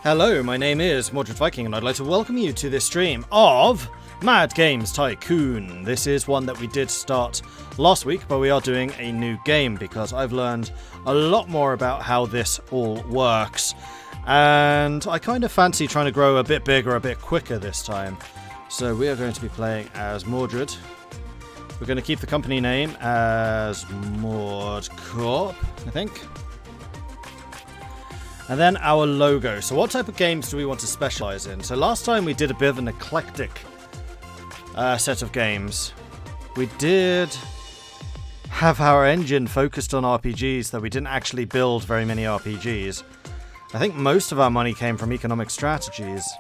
Hello, my name is Mordred Viking, and I'd like to welcome you to this stream of Games Tycoon. This is one that we did start last week, but we are doing a new game because I've learned a lot more about how this all works. And I kind of fancy trying to grow a bit bigger, a bit quicker this time. So we are going to be playing as Mordred. We're going to keep the company name as MordCorp, I think. And then our logo. So what type of games do we want to specialize in? So last time we did a bit of an eclectic set of games. We did have our engine focused on RPGs, though we didn't actually build very many RPGs. I think most of our money came from economic strategies.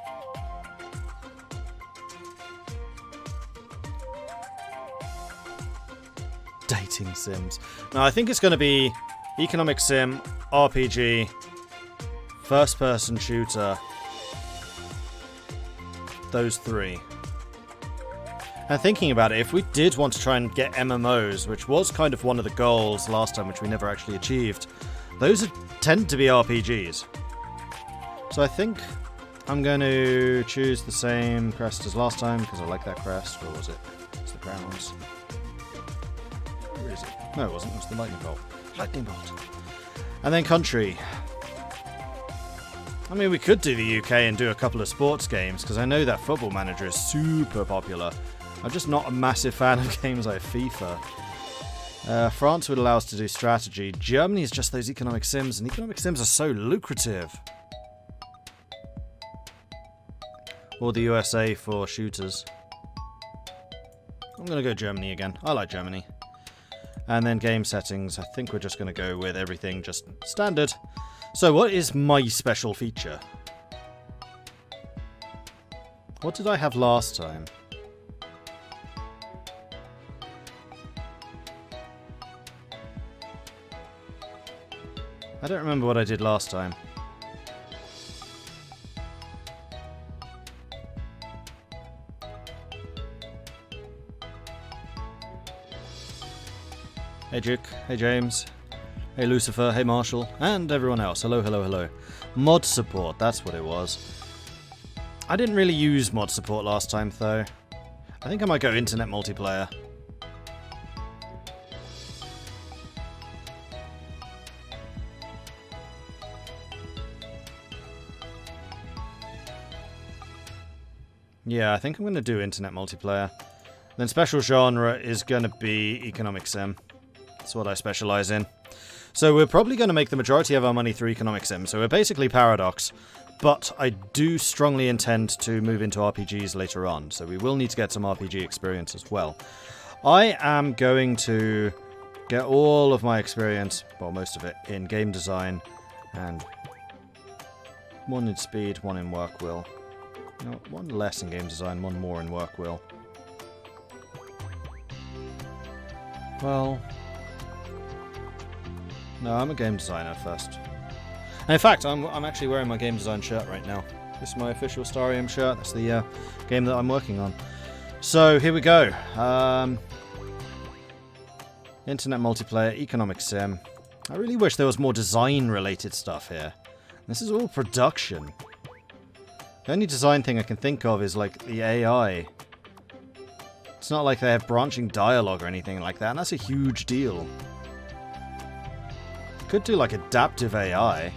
Dating sims. No, I think it's going to be economic sim, RPG, first-person shooter. Those three. And thinking about it, if we did want to try and get MMOs, which was kind of one of the goals last time, which we never actually achieved, those tend to be RPGs. So I think I'm going to choose the same crest as last time, because I like that crest. Or was it? It's the crowns. Where is it? No, it wasn't. It was the lightning bolt. Lightning bolt. And then country. I mean, we could do the UK and do a couple of sports games, because I know that Football Manager is super popular. I'm just not a massive fan of games like FIFA. France would allow us to do strategy. Germany is just those economic sims, and economic sims are so lucrative. Or the USA for shooters. I'm going to go Germany again. I like Germany. And then game settings. I think we're just going to go with everything just standard. So what is my special feature? What did I have last time? I don't remember what I did last time. Hey Duke, hey James, hey Lucifer, hey Marshall, and everyone else. Hello, hello, hello. Mod support, that's what it was. I didn't really use mod support last time though. I think I might go internet multiplayer. Yeah, I think I'm going to do internet multiplayer. Then special genre is going to be economic sim. That's what I specialize in. So we're probably going to make the majority of our money through economic sim. So we're basically Paradox. But I do strongly intend to move into RPGs later on. So we will need to get some RPG experience as well. I am going to get all of my experience, well most of it, in game design. And one in speed, one in work will. No, one less in game design, one more in work will. Well, no, I'm a game designer first. And in fact, I'm actually wearing my game design shirt right now. This is my official Starium shirt. That's the game that I'm working on. So here we go. Internet multiplayer, economic sim. I really wish there was more design-related stuff here. This is all production. The only design thing I can think of is like the AI. It's not like they have branching dialogue or anything like that, and that's a huge deal. Could do like adaptive AI.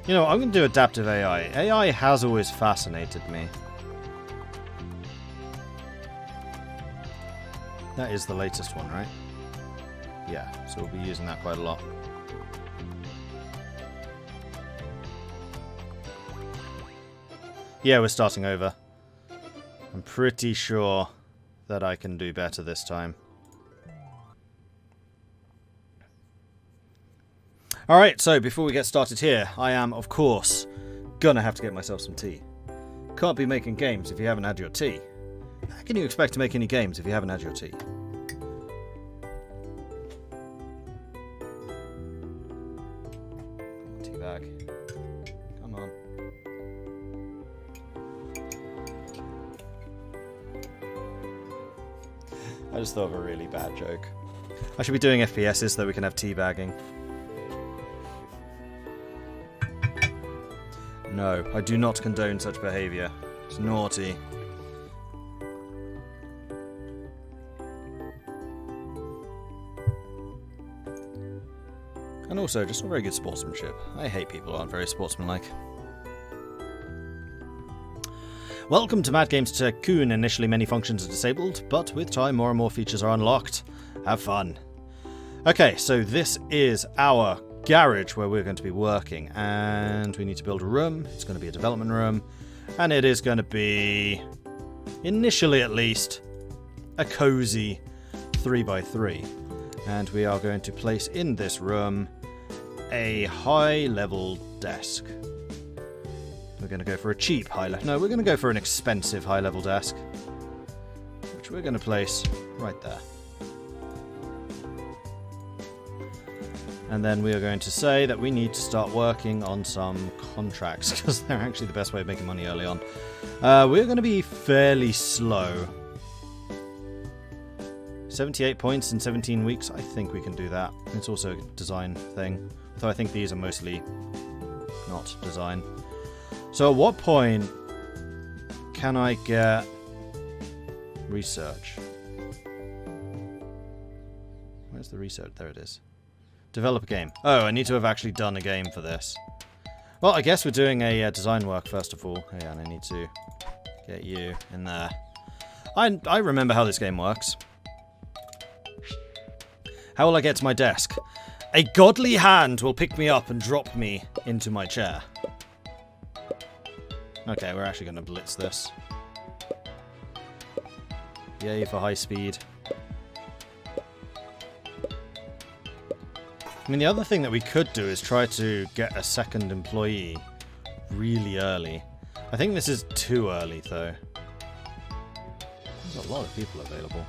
You know, I'm going to do adaptive AI. AI has always fascinated me. That is the latest one, right? Yeah, so we'll be using that quite a lot. Yeah, we're starting over. I'm pretty sure that I can do better this time. Alright, so before we get started here, I am, of course, gonna have to get myself some tea. Can't be making games if you haven't had your tea. How can you expect to make any games if you haven't had your tea? Tea bag. Come on. I just thought of a really bad joke. I should be doing FPSs so that we can have teabagging. No, I do not condone such behaviour. It's naughty. And also, just not very good sportsmanship. I hate people who aren't very sportsmanlike. Welcome to Games Tycoon. Initially many functions are disabled, but with time more and more features are unlocked. Have fun. Okay, so this is our garage where we're going to be working, and we need to build a room. It's going to be a development room, and it is going to be, initially at least, a cozy 3x3. And we are going to place in this room a high-level desk. We're going to go for a cheap high-level... No, we're going to go for an expensive high-level desk, which we're going to place right there. And then we are going to say that we need to start working on some contracts, because they're actually the best way of making money early on. We're going to be fairly slow. 78 points in 17 weeks, I think we can do that. It's also a design thing, though I think these are mostly not design. So at what point can I get research? Where's the research? There it is. Develop a game. Oh, I need to have actually done a game for this. Well, I guess we're doing a design work first of all. Yeah, and I need to get you in there. I remember how this game works. How will I get to my desk? A godly hand will pick me up and drop me into my chair. Okay, we're actually going to blitz this. Yay for high speed. I mean, the other thing that we could do is try to get a second employee really early. I think this is too early, though. There's a lot of people available.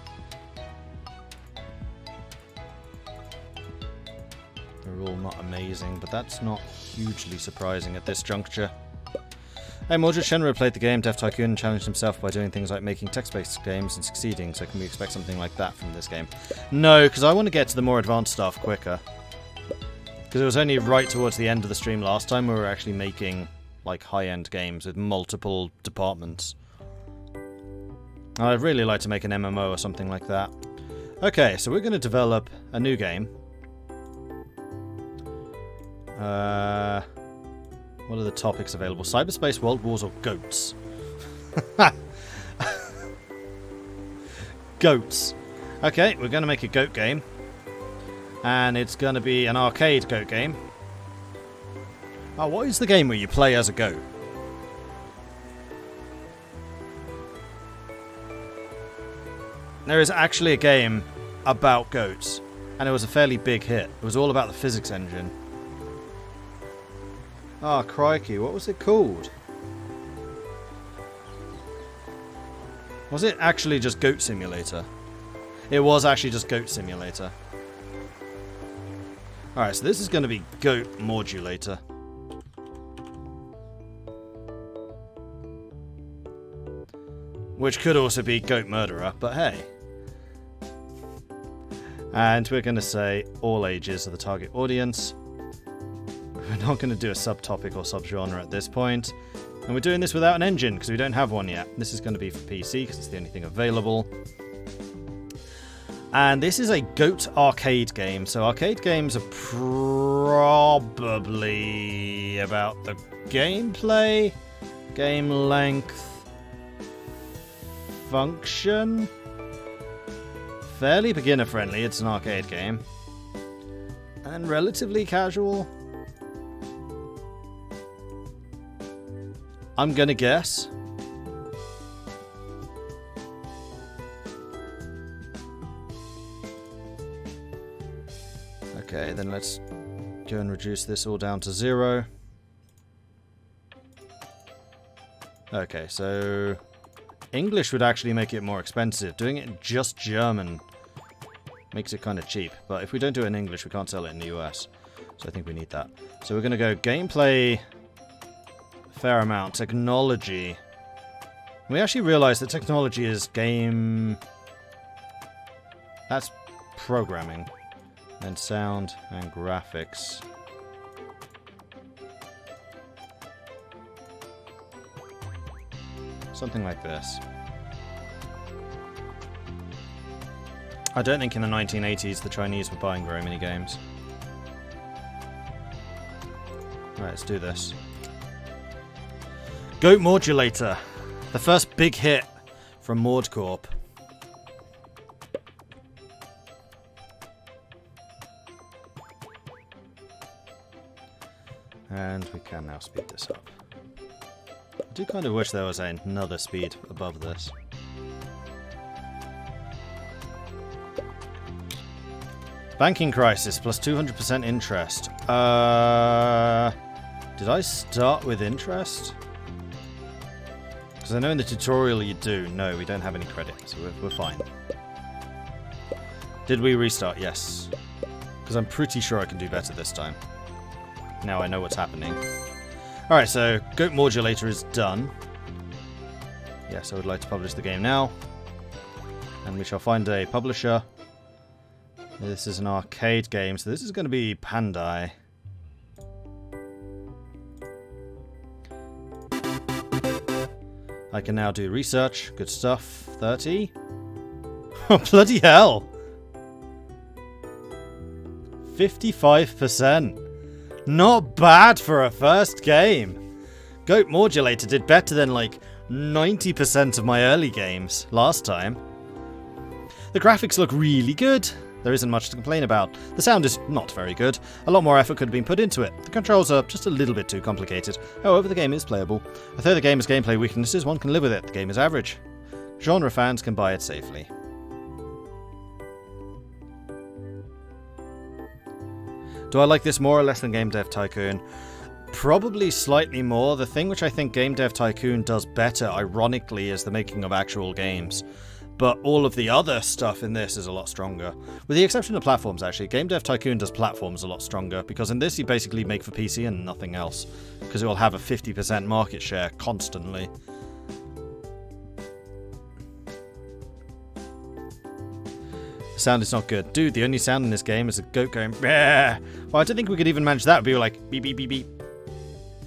They're all not amazing, but that's not hugely surprising at this juncture. Hey, Mordred Shenra played the game Dev Tycoon and challenged himself by doing things like making text-based games and succeeding, so can we expect something like that from this game? No, because I want to get to the more advanced stuff quicker. Because it was only right towards the end of the stream last time we were actually making, like, high-end games with multiple departments. I'd really like to make an MMO or something like that. Okay, so we're going to develop a new game. What are the topics available? Cyberspace, World Wars, or goats? Goats. Okay, we're going to make a goat game. And it's going to be an arcade goat game. Oh, what is the game where you play as a goat? There is actually a game about goats. And it was a fairly big hit. It was all about the physics engine. Ah, crikey, what was it called? Was it actually just Goat Simulator? It was actually just Goat Simulator. Alright, so this is going to be Goat Modulator. Which could also be Goat Murderer, but hey. And we're going to say all ages are the target audience. We're not going to do a subtopic or subgenre at this point. And we're doing this without an engine, because we don't have one yet. This is going to be for PC, because it's the only thing available. And this is a goat arcade game. So arcade games are probably about the gameplay, game length, function. Fairly beginner friendly, it's an arcade game. And relatively casual. I'm gonna guess. Okay, then let's go and reduce this all down to 0. Okay, so English would actually make it more expensive. Doing it in just German makes it kind of cheap. But if we don't do it in English, we can't sell it in the US. So I think we need that. So we're going to go gameplay, fair amount, technology. We actually realized that technology is game That's programming. Then sound and graphics. Something like this. I don't think in the 1980s the Chinese were buying very many games. Alright, let's do this. Goat Modulator. The first big hit from MordCorp. And we can now speed this up. I do kind of wish there was another speed above this. Banking crisis plus 200% interest. Did I start with interest? Because I know in the tutorial you do. No, we don't have any credit, so we're fine. Did we restart? Yes. Because I'm pretty sure I can do better this time. Now I know what's happening. Alright, so Goat Modulator is done. Yes, I would like to publish the game now. And we shall find a publisher. This is an arcade game, so this is going to be Pandai. I can now do research. Good stuff. 30. Oh, bloody hell! 55%. Not bad for a first game. Goat Modulator did better than like 90% of my early games last time. The graphics look really good. There isn't much to complain about. The sound is not very good. A lot more effort could have been put into it. The controls are just a little bit too complicated. However, the game is playable. Although the game has gameplay weaknesses, one can live with it. The game is average. Genre fans can buy it safely. Do I like this more or less than Game Dev Tycoon? Probably slightly more. The thing which I think Game Dev Tycoon does better, ironically, is the making of actual games. But all of the other stuff in this is a lot stronger. With the exception of platforms, actually. Game Dev Tycoon does platforms a lot stronger, because in this you basically make for PC and nothing else. Because it will have a 50% market share constantly. The sound is not good. Dude, the only sound in this game is a goat going, "Bleh." Well, I don't think we could even manage that. It would be like, beep, beep, beep, beep.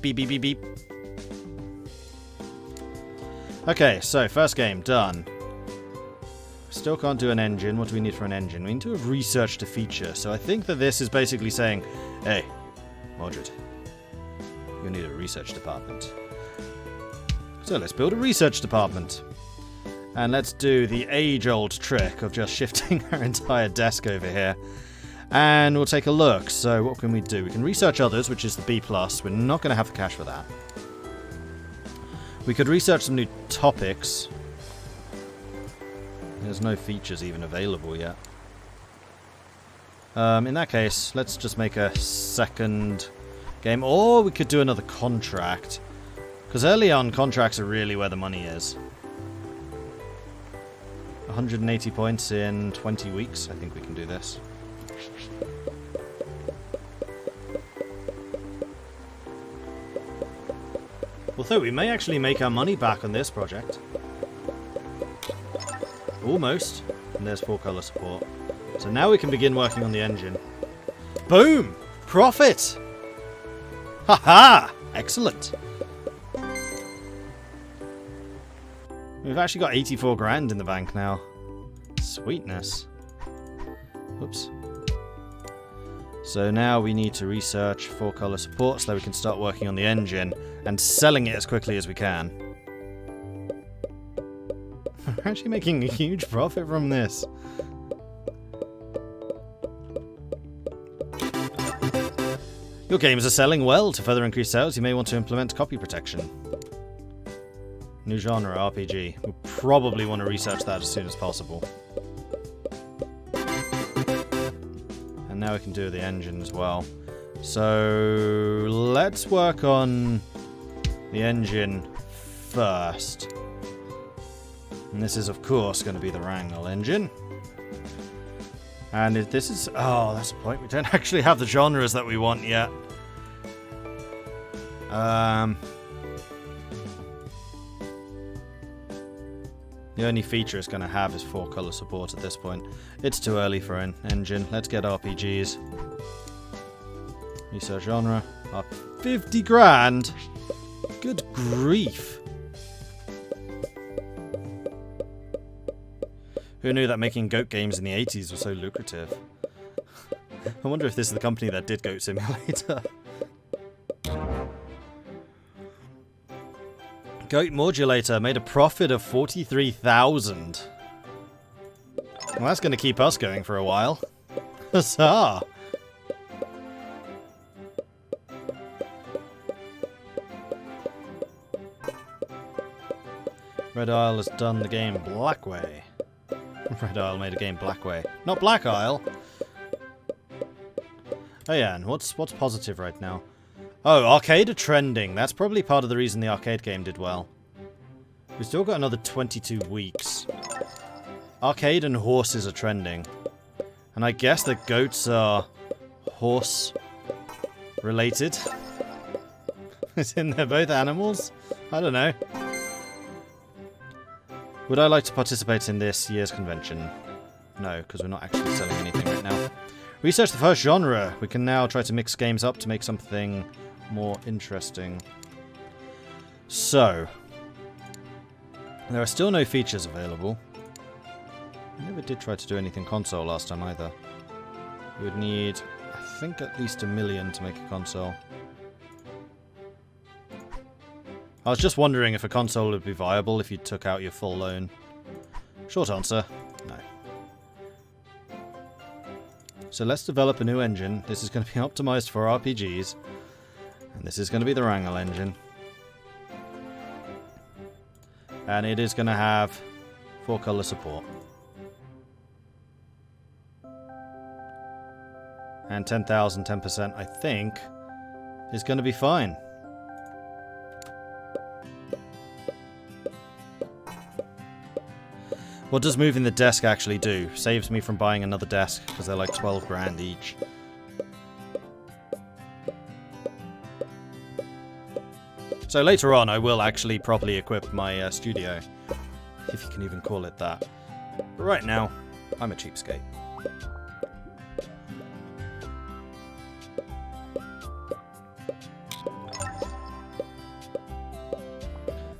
Beep, beep, beep, beep. Okay, so first game, done. Still can't do an engine. What do we need for an engine? We need to have researched a feature. So I think that this is basically saying, hey, Mordred, you need a research department. So let's build a research department. And let's do the age-old trick of just shifting our entire desk over here. And we'll take a look. So what can we do? We can research others, which is the B+. We're not going to have the cash for that. We could research some new topics. There's no features even available yet. In that case, let's just make a second game. Or we could do another contract. Because early on, contracts are really where the money is. 180 points in 20 weeks. I think we can do this. Although we may actually make our money back on this project. Almost. And there's 4-color support. So now we can begin working on the engine. Boom! Profit! Haha! Excellent. We've actually got 84 grand in the bank now. Sweetness. Oops. So now we need to research 4-color support so that we can start working on the engine and selling it as quickly as we can. We're actually making a huge profit from this. Your games are selling well. To further increase sales, you may want to implement copy protection. New genre, RPG. We'll probably want to research that as soon as possible. And now we can do the engine as well. So let's work on the engine first. And this is, of course, going to be the Wrangle engine. And if this is... Oh, that's the point. We don't actually have the genres that we want yet. Yeah, The only feature it's going to have is 4-color support at this point. It's too early for an engine. Let's get RPGs. Research genre. 50 grand? Good grief. Who knew that making goat games in the 80s was so lucrative? I wonder if this is the company that did Goat Simulator. Goat Modulator made a profit of 43,000. Well, that's going to keep us going for a while. Huzzah! Red Isle has done the game Blackway. Red Isle made a game Blackway. Not Black Isle! Oh yeah, and what's positive right now? Oh, arcade are trending. That's probably part of the reason the arcade game did well. We've still got another 22 weeks. Arcade and horses are trending. And I guess that goats are horse related. As in they're both animals? I don't know. Would I like to participate in this year's convention? No, because we're not actually selling anything right now. Research the first genre. We can now try to mix games up to make something more interesting. So, there are still no features available. I never did try to do anything console last time either. We would need, I think, at least $1 million to make a console. I was just wondering if a console would be viable if you took out your full loan. Short answer, no. So let's develop a new engine. This is going to be optimized for RPGs. And this is going to be the Wrangle engine. And it is going to have 4-color support. And 10,000, 10%, I think, is going to be fine. What does moving the desk actually do? Saves me from buying another desk, because they're like 12 grand each. So later on, I will actually properly equip my studio, if you can even call it that. But right now, I'm a cheapskate.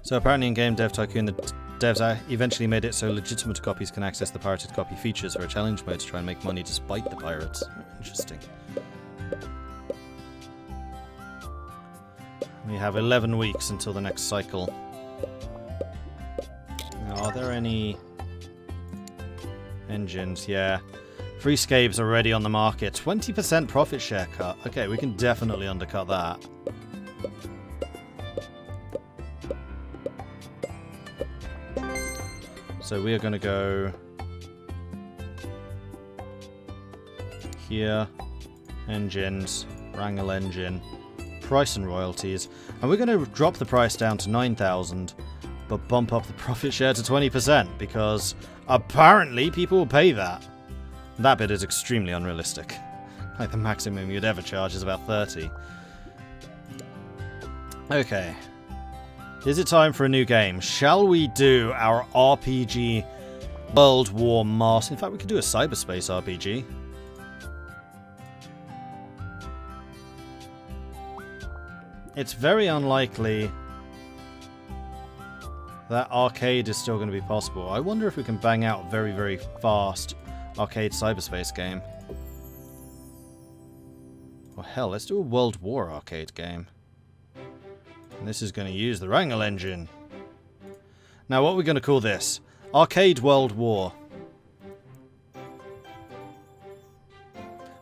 So apparently in Game Tycoon, the devs eventually made it so legitimate copies can access the pirated copy features for a challenge mode to try and make money despite the pirates. Interesting. We have 11 weeks until the next cycle. Now, are there any engines? Yeah. Freescape's already on the market. 20% profit share cut. Okay, we can definitely undercut that. So we are going to go here, engines, Wrangle engine, price and royalties, and we're going to drop the price down to 9,000, but bump up the profit share to 20%, because apparently people will pay that. That bit is extremely unrealistic. Like the maximum you'd ever charge is about 30. Okay. Is it time for a new game? Shall we do our RPG World War Mars? In fact, we could do a cyberspace RPG. It's very unlikely that arcade is still going to be possible. I wonder if we can bang out a very, very fast arcade cyberspace game. Or hell, let's do a World War arcade game. And this is going to use the Wrangle engine. Now, what are we going to call this? Arcade World War.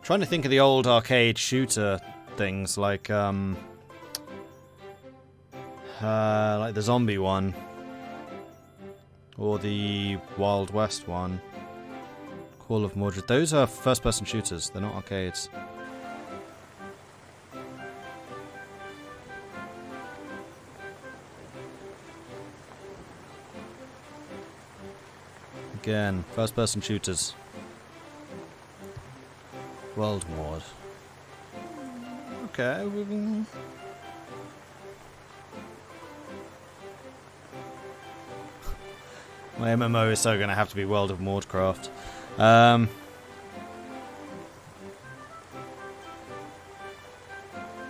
Trying to think of the old arcade shooter things like the zombie one. Or the Wild West one. Call of Mordred. Those are first-person shooters. They're not arcades. Again, first-person shooters. World War. Okay. My MMO is so going to have to be World of Mordcraft.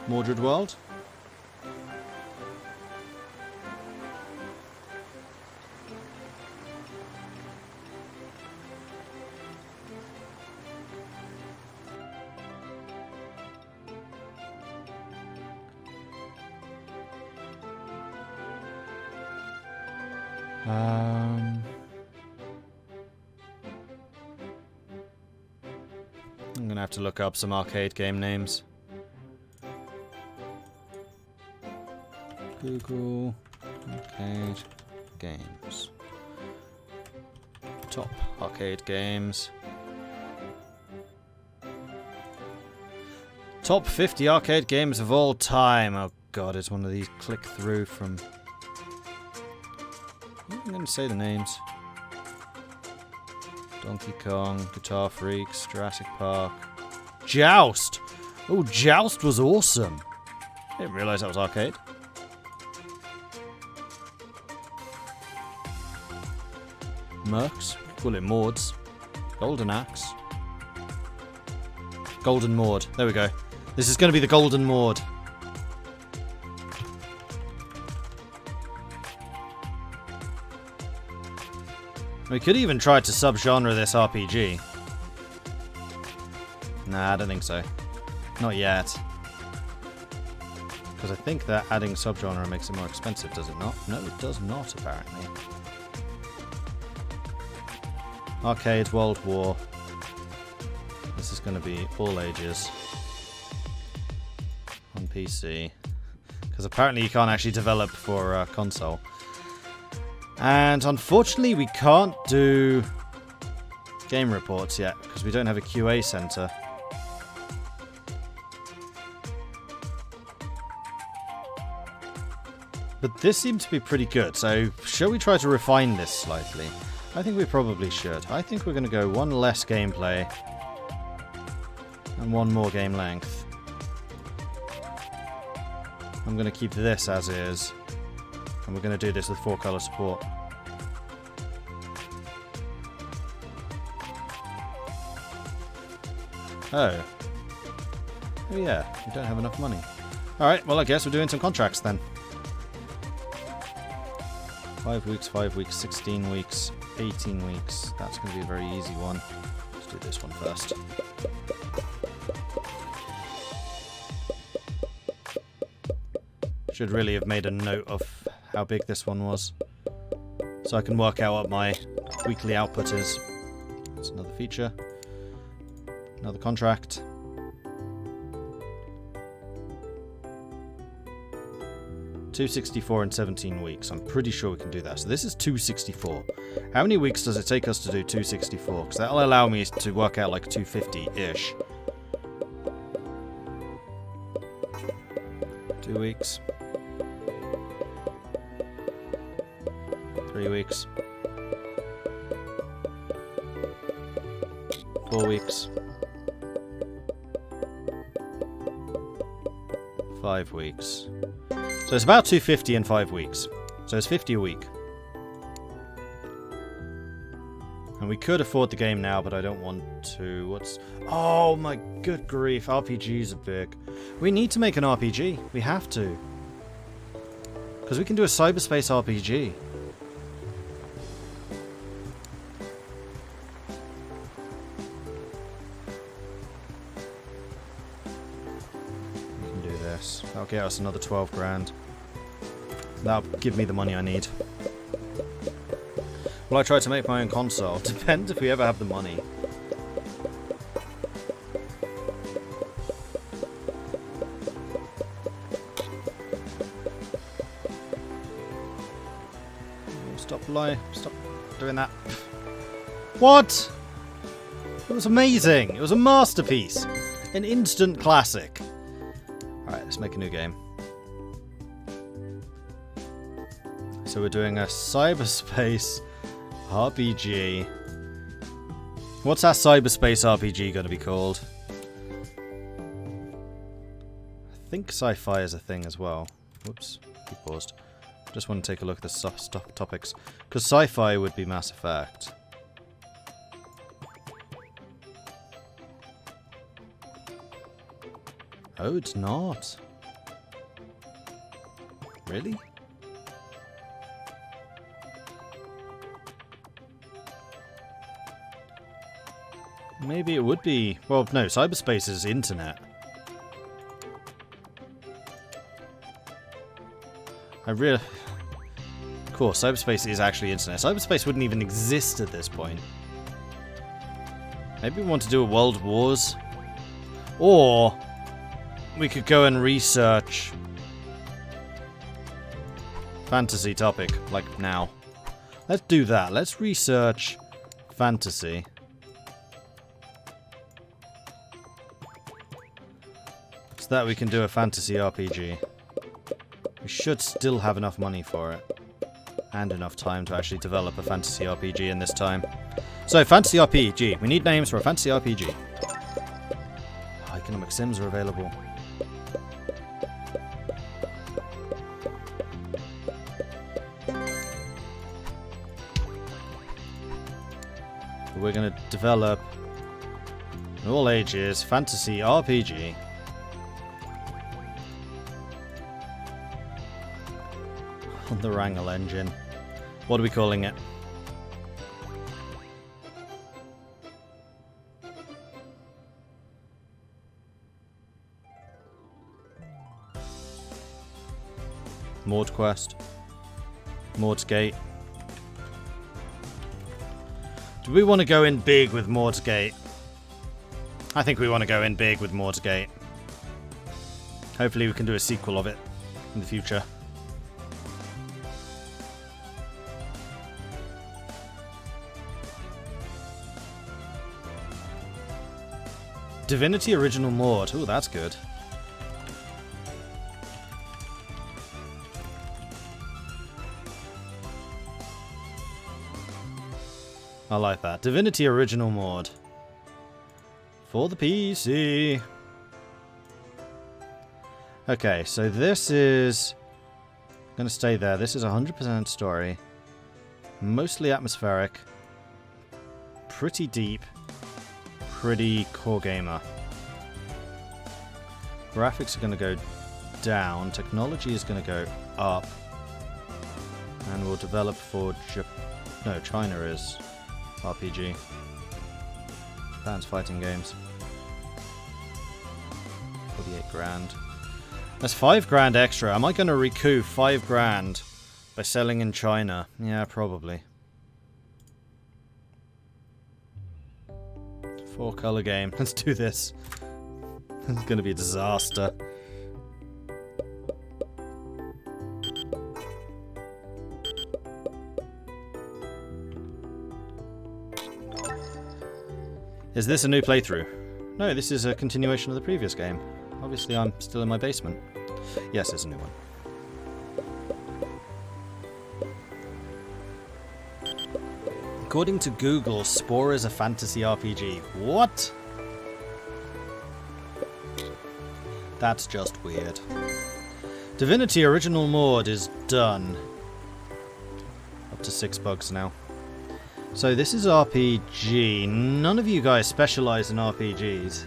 Mordred World? I'm gonna have to look up some arcade game names. Google arcade games. Top arcade games. Top 50 arcade games of all time. Oh god, it's one of these click through from... I'm going to say the names. Donkey Kong, Guitar Freaks, Jurassic Park. Joust! Oh, Joust was awesome. I didn't realise that was arcade. Mercs. Call it Mords. Golden Axe. Golden Mord. There we go. This is going to be the Golden Mord. We could even try to subgenre this RPG. Nah, I don't think so. Not yet. Because I think that adding subgenre makes it more expensive, does it not? No, it does not, apparently. Arcade, World War. This is going to be all ages. On PC. Because apparently you can't actually develop for console. And unfortunately we can't do game reports yet, because we don't have a QA center. But this seemed to be pretty good, so shall we try to refine this slightly? I think we probably should. I think we're going to go one less gameplay and one more game length. I'm going to keep this as is. And we're going to do this with 4-color support. Oh. Oh yeah, we don't have enough money. Alright, well I guess we're doing some contracts then. 5 weeks, 16 weeks, 18 weeks. That's going to be a very easy one. Let's do this one first. Should really have made a note of how big this one was, so I can work out what my weekly output is. That's another feature. Another contract. $264 in 17 weeks. I'm pretty sure we can do that. So this is $264. How many weeks does it take us to do $264? Because that'll allow me to work out like $250-ish. 2 weeks. 3 weeks. 4 weeks. 5 weeks. So it's about 250 in 5 weeks. So it's 50 a week. And we could afford the game now, but I don't want to. What's... Oh my good grief, RPGs are big. We need to make an RPG. We have to. Because we can do a cyberspace RPG. That'll get us another 12 grand. That'll give me the money I need. Will I try to make my own console? Depends if we ever have the money. Stop doing that. What? It was amazing. It was a masterpiece. An instant classic. Alright, let's make a new game. So we're doing a cyberspace RPG. What's our cyberspace RPG going to be called? I think sci-fi is a thing as well. Whoops, we paused. Just want to take a look at the stuff topics. Because sci-fi would be Mass Effect. Oh, it's not. Really? Maybe it would be... Well, no, cyberspace is internet. Of course, cyberspace is actually internet. Cyberspace wouldn't even exist at this point. Maybe we want to do a World Wars. Or we could go and research fantasy topic, like now. Let's do that. Let's research fantasy. So that we can do a fantasy RPG. We should still have enough money for it. And enough time to actually develop a fantasy RPG in this time. So, fantasy RPG. We need names for a fantasy RPG. Oh, economic sims are available. We're going to develop an all ages fantasy RPG. On the Wrangle engine. What are we calling it? Mord Quest. Mord's Gate. Do we want to go in big with Mord's Gate? I think we want to go in big with Mord's Gate. Hopefully we can do a sequel of it in the future. Divinity Original Mord. Ooh, that's good. I like that. Divinity Original Mord. For the PC. Okay, so this is... going to stay there. This is 100% story. Mostly atmospheric. Pretty deep. Pretty core gamer. Graphics are going to go down. Technology is going to go up. And we'll develop for China is RPG. Japan's fighting games. 48 grand. That's 5 grand extra. Am I going to recoup 5 grand by selling in China? Yeah, probably. 4-color game. Let's do this. It's going to be a disaster. Is this a new playthrough? No, this is a continuation of the previous game. Obviously, I'm still in my basement. Yes, it's a new one. According to Google, Spore is a fantasy RPG. What? That's just weird. Divinity Original Mord is done. Up to 6 bugs now. So this is RPG. None of you guys specialize in RPGs.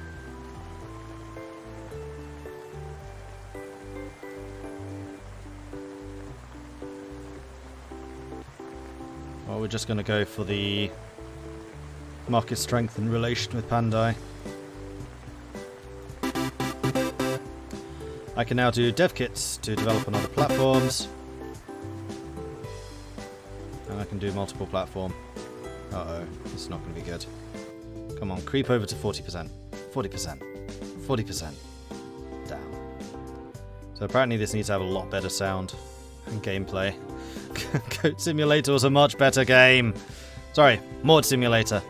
Well, we're just going to go for the market strength in relation with Pandai. I can now do dev kits to develop on other platforms. And I can do multiple platform. Uh-oh, it's not going to be good. Come on, creep over to 40%. 40%. 40%. Damn. So apparently this needs to have a lot better sound and gameplay. Goat Simulator was a much better game. Sorry, Mord Simulator.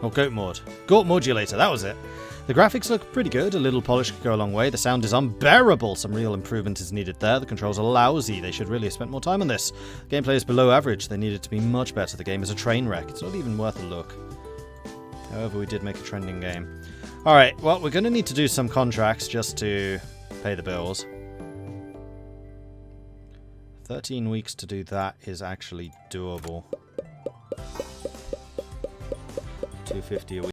Or Goat Mord. Goat Modulator, that was it. The graphics look pretty good, a little polish could go a long way. The sound is unbearable, some real improvement is needed there. The controls are lousy, they should really have spent more time on this. Gameplay is below average, they need it to be much better. The game is a train wreck, it's not even worth a look. However, we did make a trending game. Alright, well, we're going to need to do some contracts just to pay the bills. 13 weeks to do that is actually doable. $250 a